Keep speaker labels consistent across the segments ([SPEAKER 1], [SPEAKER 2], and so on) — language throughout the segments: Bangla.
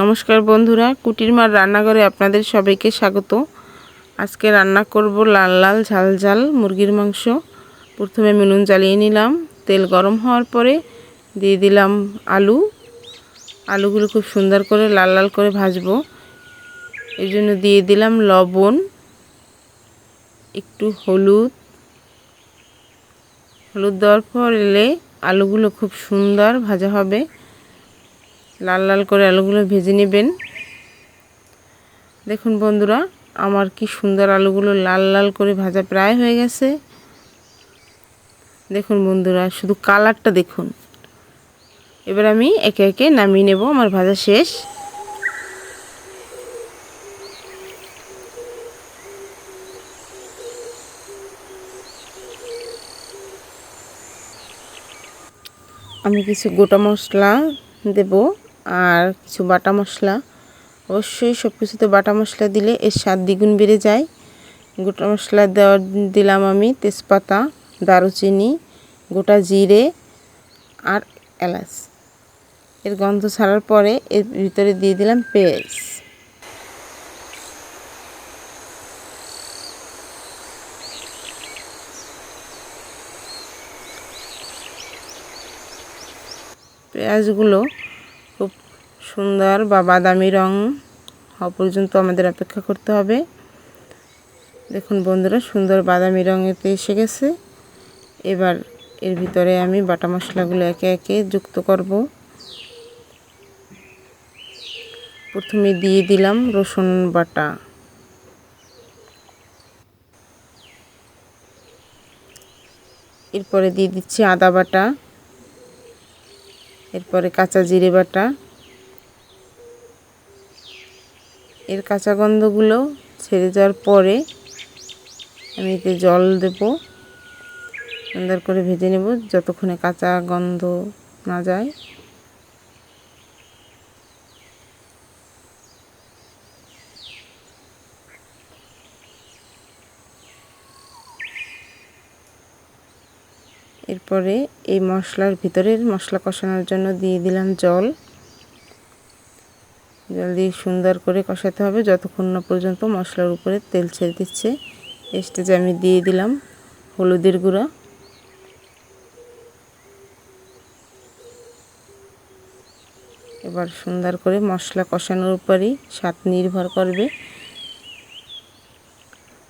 [SPEAKER 1] নমস্কার বন্ধুরা, কুটির মার রান্নাঘরে আপনাদের সবাইকে স্বাগত। আজকে রান্না করব লাল লাল ঝাল ঝাল মুরগির মাংস। প্রথমে নুন জ্বালিয়ে নিলাম, তেল গরম হওয়ার পরে দিয়ে দিলাম আলুগুলো খুব সুন্দর করে লাল লাল করে ভাজবো। এই জন্য দিয়ে দিলাম লবণ, একটু হলুদ দেওয়ার পরে আলুগুলো খুব সুন্দর ভাজা হবে। লাল লাল করে আলুগুলো ভেজে নেবেন। দেখুন বন্ধুরা, আমার কি সুন্দর আলুগুলো লাল লাল করে ভাজা প্রায় হয়ে গেছে। দেখুন বন্ধুরা, শুধু কালারটা দেখুন। এবার আমি একে একে নামিয়ে নেব। আমার ভাজা শেষ। আমি কিছু গোটা মশলা দেব আর কিছু বাটা মশলা। অবশ্যই সব কিছুতে বাটা মশলা দিলে এর স্বাদ দ্বিগুণ বেড়ে যায়। গোটা মশলা দিলাম আমি তেজপাতা, দারুচিনি, গোটা জিরে আর এলাচ। এর গন্ধ ছাড়ার পরে এর ভিতরে দিয়ে দিলাম পেঁয়াজ। পেঁয়াজগুলো খুব সুন্দর বা বাদামি রং হওয়া পর্যন্ত আমাদের অপেক্ষা করতে হবে। দেখুন বন্ধুরা, সুন্দর বাদামি রঙেতে এসে গেছে। এবার এর ভিতরে আমি বাটা মশলাগুলো একে একে যুক্ত করব। প্রথমে দিয়ে দিলাম রসুন বাটা, এরপরে দিয়ে দিচ্ছি আদা বাটা, এরপরে কাঁচা জিরে বাটা। এর কাঁচা গন্ধগুলো ছেড়ে যাওয়ার পরে আমি এতে জল দেব। সুন্দর করে ভেজে নেব যতক্ষণে কাঁচা গন্ধ না যায়। এরপরে এই মশলার ভিতরে মশলা কষানোর জন্য দিয়ে দিলাম জল দিয়ে সুন্দর করে কষাতে হবে যতক্ষণ না পর্যন্ত মশলার উপরে তেল ছেড়ে দিচ্ছে। স্টেজে আমি দিয়ে দিলাম হলুদের গুঁড়া। এবার সুন্দর করে মশলা কষানোর উপরই স্বাদ নির্ভর করবে।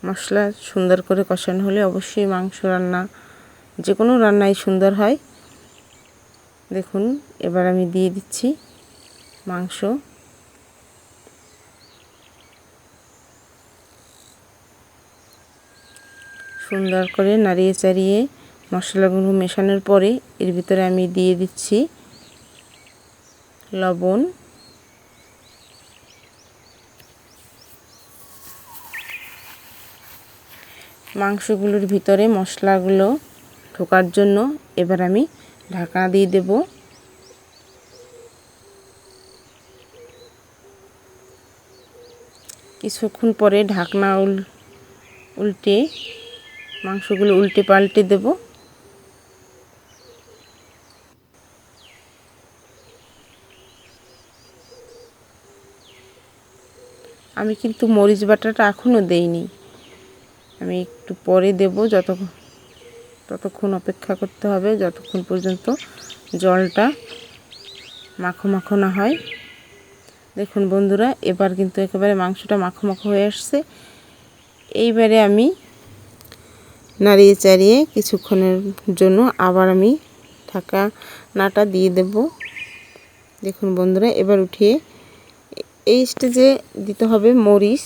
[SPEAKER 1] মশলা সুন্দর করে কষানো হলে অবশ্যই মাংস রান্না, যে কোনো রান্নাই সুন্দর হয়। দেখুন, এবার আমি দিয়ে দিচ্ছি মাংস। সুন্দর করে নাড়িয়ে চাড়িয়ে মশলাগুলো মেশানোর পরে এর ভিতরে আমি দিয়ে দিচ্ছি লবণ, মাংসগুলোর ভিতরে মশলাগুলো ঢোকার জন্য এবার আমি ঢাকনা দিয়ে দেব। কিছুক্ষণ পরে ঢাকনা উল্টে মাংসগুলো উল্টে পাল্টে দেব। আমি কিন্তু মরিচ বাটাটা এখনও দেইনি, আমি একটু পরে দেব। ততক্ষণ অপেক্ষা করতে হবে যতক্ষণ পর্যন্ত জলটা মাখো মাখো না হয়। দেখুন বন্ধুরা, এবার কিন্তু একেবারে মাংসটা মাখো মাখো হয়ে আসছে। এইবারে আমি নাড়িয়ে চাড়িয়ে কিছুক্ষণের জন্য আবার আমি ঢাকনাটা দিয়ে দেব। দেখুন বন্ধুরা, এবার উঠিয়ে এই স্টেজে দিতে হবে মরিচ।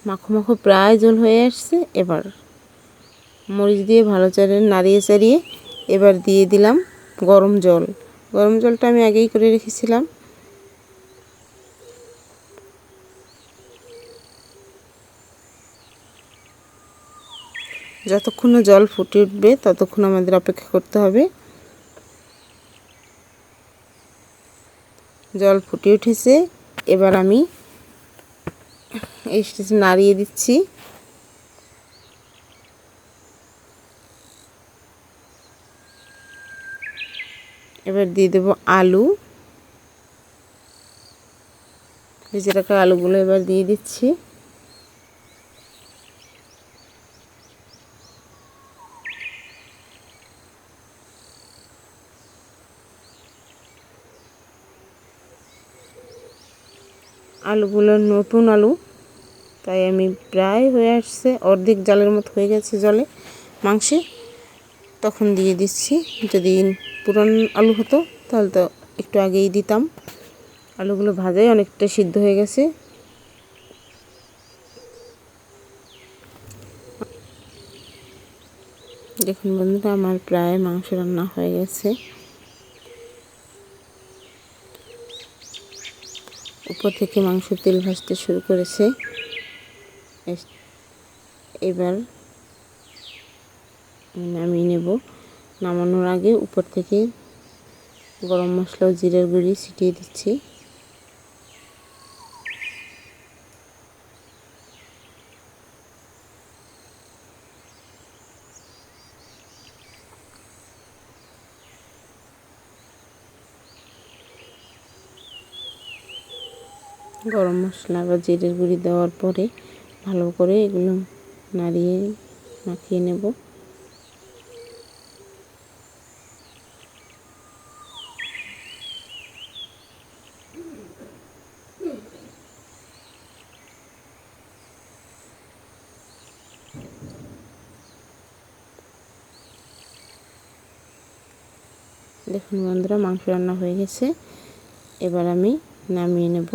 [SPEAKER 1] মাখো মাখো প্রায় ঝোল হয়ে আসছে। এবার মরিচ দিয়ে ভালো করে নাড়িয়ে চাড়িয়ে এবার দিয়ে দিলাম গরম জল। গরম জলটা আমি আগেই করে রেখেছিলাম। যতক্ষণ না জল ফুটে উঠবে ততক্ষণ আমাদের অপেক্ষা করতে হবে। জল ফুটে উঠেছে, এবার আমি এই স্টেজে নাড়িয়ে দিচ্ছি। এবার দিয়ে দেব আলু। ভেজে রাখা আলুগুলো এবার দিয়ে দিচ্ছি। আলুগুলো নতুন আলু, তাই আমি প্রায় হয়ে আসছে, অর্ধেক জালের মতো হয়ে গেছে জলে মাংসে, তখন দিয়ে দিচ্ছি। যদি পুরান আলু হতো তাহলে তো একটু আগেই দিতাম। আলুগুলো ভাজাই অনেকটা সিদ্ধ হয়ে গেছে। দেখুন বন্ধুরা, আমার প্রায় মাংস রান্না হয়ে গেছে। উপর থেকে মাংস তেল ভাসতে শুরু করেছে। এবার নামিয়ে নেব। নামানোর আগে উপর থেকে গরম মশলা ও জিরার গুঁড়ি ছিটিয়ে দিচ্ছি। গরম মশলা বা জিরের গুঁড়ি দেওয়ার পরে ভালো করে এগুলো নাড়িয়ে মাখিয়ে নেব। দেখুন বন্ধুরা, মাংস রান্না হয়ে গেছে। এবার আমি নামিয়ে নেব।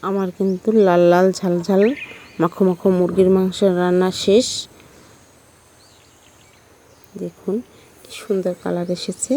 [SPEAKER 1] আমার কিন্তু লাল লাল ঝাল ঝাল মাখো মাখো মুরগির মাংস রান্না শেষ। দেখুন কি সুন্দর কালার এসেছে।